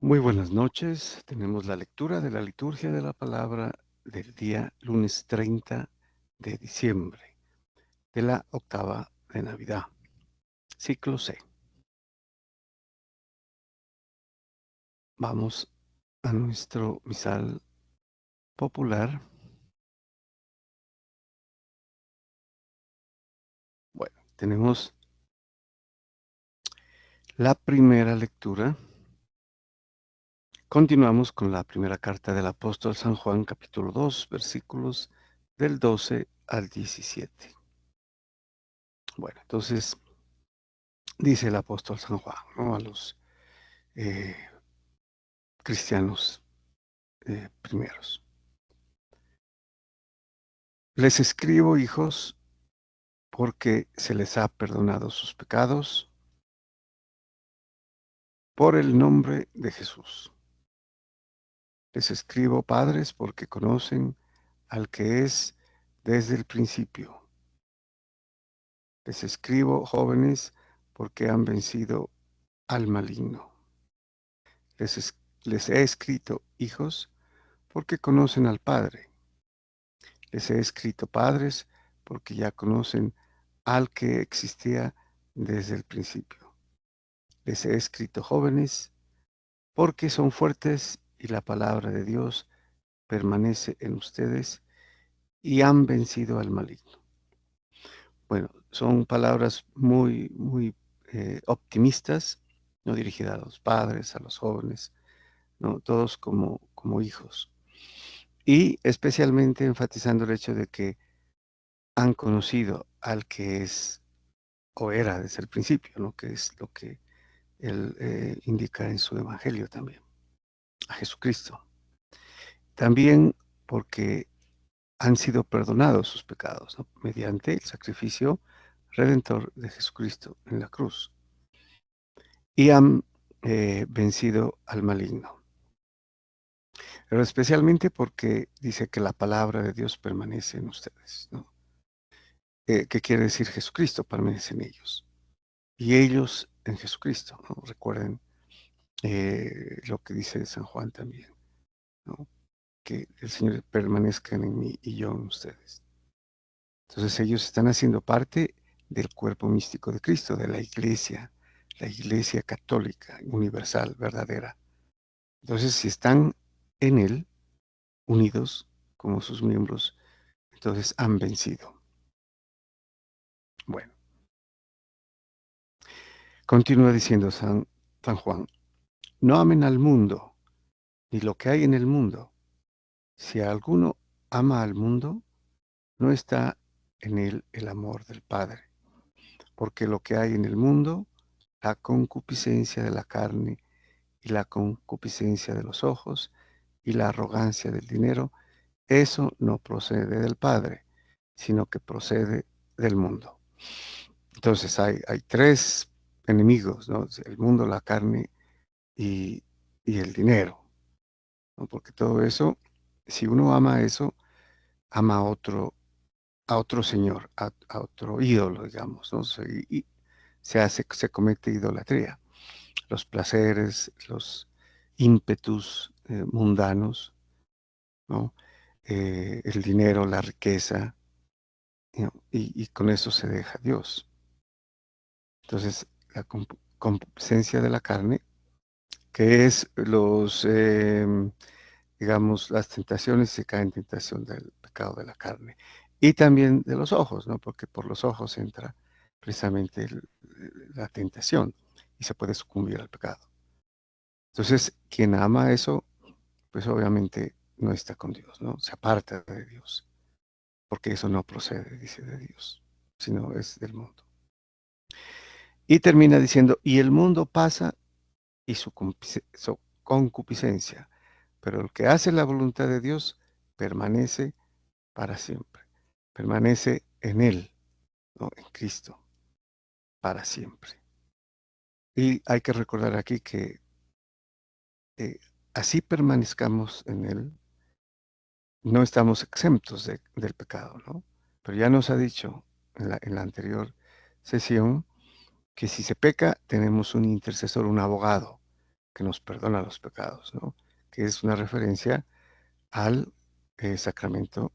Muy buenas noches. Tenemos la lectura de la liturgia de la palabra del día lunes 30 de diciembre, de la octava de Navidad, ciclo C. Vamos a nuestro misal popular. Bueno, tenemos la primera lectura. Continuamos con la primera carta del apóstol San Juan, capítulo 2, versículos del 12 al 17. Bueno, entonces dice el apóstol San Juan, ¿no?, a los eh, cristianos primeros. Les escribo, hijos, porque se les ha perdonado sus pecados por el nombre de Jesús. Les escribo, padres, porque conocen al que es desde el principio. Les escribo, jóvenes, porque han vencido al maligno. Les he escrito, hijos, porque conocen al Padre. Les he escrito, padres, porque ya conocen al que existía desde el principio. Les he escrito, jóvenes, porque son fuertes y la palabra de Dios permanece en ustedes y han vencido al maligno. Bueno, son palabras muy optimistas, no dirigidas a los padres, a los jóvenes, no, todos como hijos. Y especialmente enfatizando el hecho de que han conocido al que es o era desde el principio, ¿no?, que es lo que él indica en su evangelio también, a Jesucristo. También porque han sido perdonados sus pecados, ¿no?, mediante el sacrificio redentor de Jesucristo en la cruz. Y han vencido al maligno. Pero especialmente porque dice que la palabra de Dios permanece en ustedes, ¿no? ¿Qué quiere decir? Jesucristo permanece en ellos. Y ellos en Jesucristo, ¿no? Recuerden lo que dice San Juan también, ¿no?, que el Señor permanezca en mí y yo en ustedes. Entonces ellos están haciendo parte del cuerpo místico de Cristo, de la iglesia católica, universal, verdadera. Entonces, si están en Él, unidos como sus miembros, entonces han vencido. Bueno, continúa diciendo San Juan, no amen al mundo, ni lo que hay en el mundo. Si alguno ama al mundo, no está en él el amor del Padre, porque lo que hay en el mundo, la concupiscencia de la carne y la concupiscencia de los ojos y la arrogancia del dinero, eso no procede del Padre, sino que procede del mundo. Entonces hay tres enemigos, ¿no? El mundo, la carne y, y el dinero, ¿no? Porque todo eso, si uno ama eso, ama a otro señor, a otro ídolo, digamos, ¿no? Y se comete idolatría. Los placeres, los ímpetus mundanos, ¿no? El dinero, la riqueza, ¿no?, y con eso se deja Dios. Entonces, la concupiscencia de la carne, que es digamos, las tentaciones, se cae en tentación del pecado de la carne. Y también de los ojos, ¿no? Porque por los ojos entra precisamente la tentación y se puede sucumbir al pecado. Entonces, quien ama eso, pues obviamente no está con Dios, ¿no? Se aparta de Dios, porque eso no procede, dice, de Dios, sino es del mundo. Y termina diciendo, y el mundo pasa y su concupiscencia, pero el que hace la voluntad de Dios permanece para siempre, permanece en Él, ¿no?, en Cristo, para siempre. Y hay que recordar aquí que así permanezcamos en Él, no estamos exentos del pecado, ¿no? Pero ya nos ha dicho en la anterior sesión que si se peca, tenemos un intercesor, un abogado, que nos perdona los pecados, ¿no? Que es una referencia al sacramento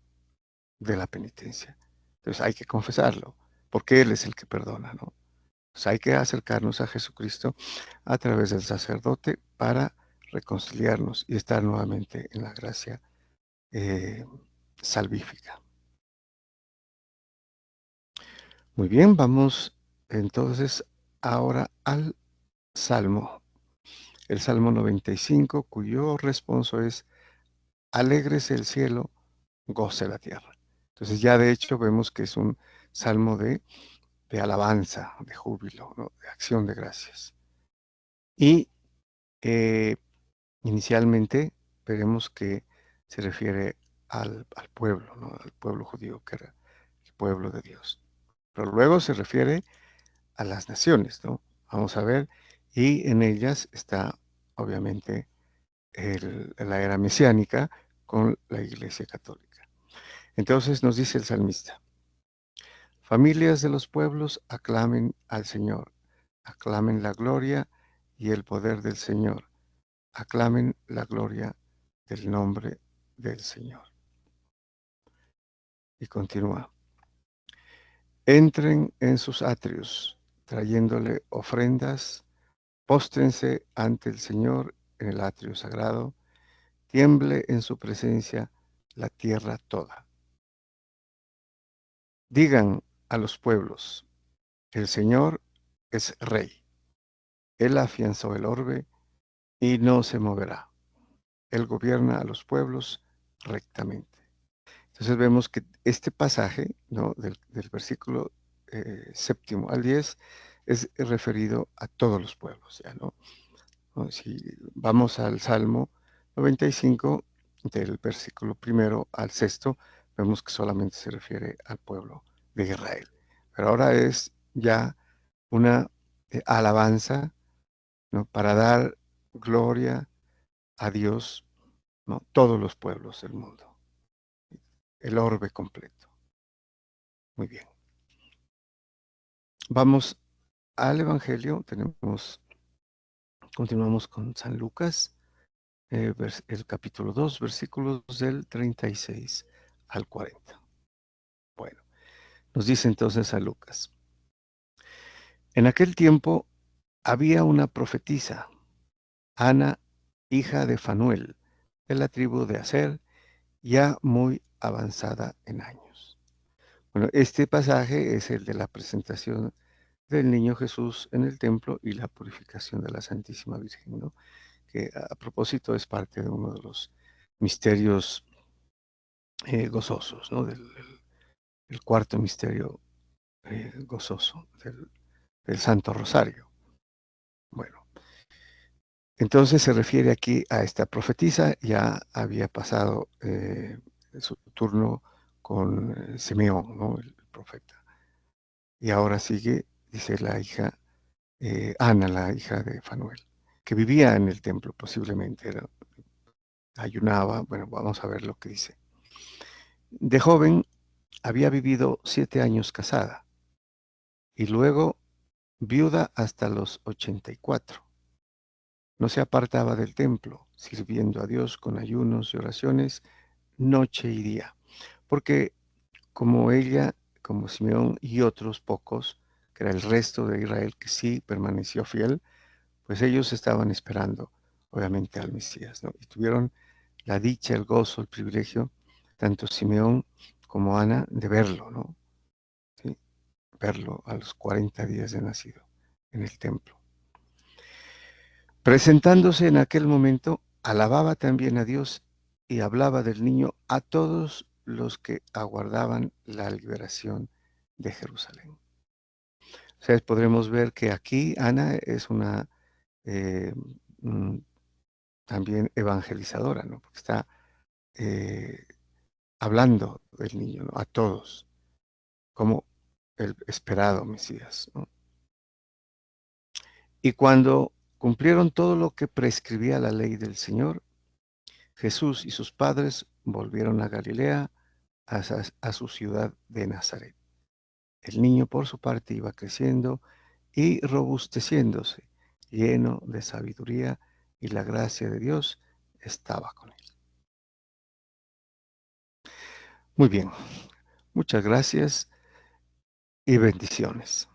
de la penitencia. Entonces hay que confesarlo, porque Él es el que perdona, ¿no? Pues hay que acercarnos a Jesucristo a través del sacerdote para reconciliarnos y estar nuevamente en la gracia eh, salvífica. Muy bien, vamos entonces ahora al Salmo, el Salmo 95, cuyo responso es: alégrese el cielo, goce la tierra. Entonces ya de hecho vemos que es un salmo de alabanza, de júbilo, ¿no? De acción de gracias. Y eh, inicialmente veremos que se refiere al pueblo, ¿no? Al pueblo judío, que era el pueblo de Dios. Pero luego se refiere a las naciones, ¿no? Vamos a ver, y en ellas está obviamente la era mesiánica con la Iglesia Católica. Entonces nos dice el salmista: familias de los pueblos, aclamen al Señor, aclamen la gloria y el poder del Señor, aclamen la gloria del nombre del Señor. Y continúa: entren en sus atrios, trayéndole ofrendas, póstrense ante el Señor en el atrio sagrado, tiemble en su presencia la tierra toda. Digan a los pueblos: el Señor es Rey. Él afianzó el orbe y no se moverá. Él gobierna a los pueblos rectamente. Entonces vemos que este pasaje, ¿no? del versículo séptimo al 10 es referido a todos los pueblos, ¿ya, no? ¿No? Si vamos al Salmo 95, del versículo primero al sexto, vemos que solamente se refiere al pueblo de Israel. Pero ahora es ya una alabanza, ¿no? Para dar gloria a Dios, ¿no? Todos los pueblos del mundo, el orbe completo. Muy bien. Vamos al Evangelio, continuamos con San Lucas, el capítulo 2, versículos del 36 al 40. Bueno, nos dice entonces San Lucas: en aquel tiempo había una profetisa, Ana, hija de Fanuel, de la tribu de Aser, ya muy avanzada en años. Bueno, este pasaje es el de la presentación del niño Jesús en el templo y la purificación de la Santísima Virgen, ¿no? Que a propósito es parte de uno de los misterios gozosos, ¿no? El cuarto misterio gozoso del Santo Rosario. Bueno, entonces se refiere aquí a esta profetisa. Ya había pasado su turno con Simeón, ¿no? El profeta. Y ahora sigue, dice la hija, Ana, la hija de Fanuel, que vivía en el templo posiblemente, ayunaba. Bueno, vamos a ver lo que dice. De joven había vivido 7 años casada y luego viuda hasta los 84. No se apartaba del templo, sirviendo a Dios con ayunos y oraciones noche y día, porque como ella, como Simeón y otros pocos, que era el resto de Israel que sí permaneció fiel, pues ellos estaban esperando, obviamente, al Mesías, ¿no? Y tuvieron la dicha, el gozo, el privilegio, tanto Simeón como Ana, de verlo, ¿no? ¿Sí? Verlo a los 40 días de nacido en el templo. Presentándose en aquel momento, alababa también a Dios y hablaba del niño a todos los que aguardaban la liberación de Jerusalén. O sea, podremos ver que aquí Ana es una eh, mm, también evangelizadora, ¿no? Porque está eh, hablando del niño, ¿no? A todos, como el esperado Mesías, ¿no? Y cuando cumplieron todo lo que prescribía la ley del Señor, Jesús y sus padres volvieron a Galilea, a su ciudad de Nazaret. El niño, por su parte, iba creciendo y robusteciéndose, lleno de sabiduría, y la gracia de Dios estaba con él. Muy bien, muchas gracias y bendiciones.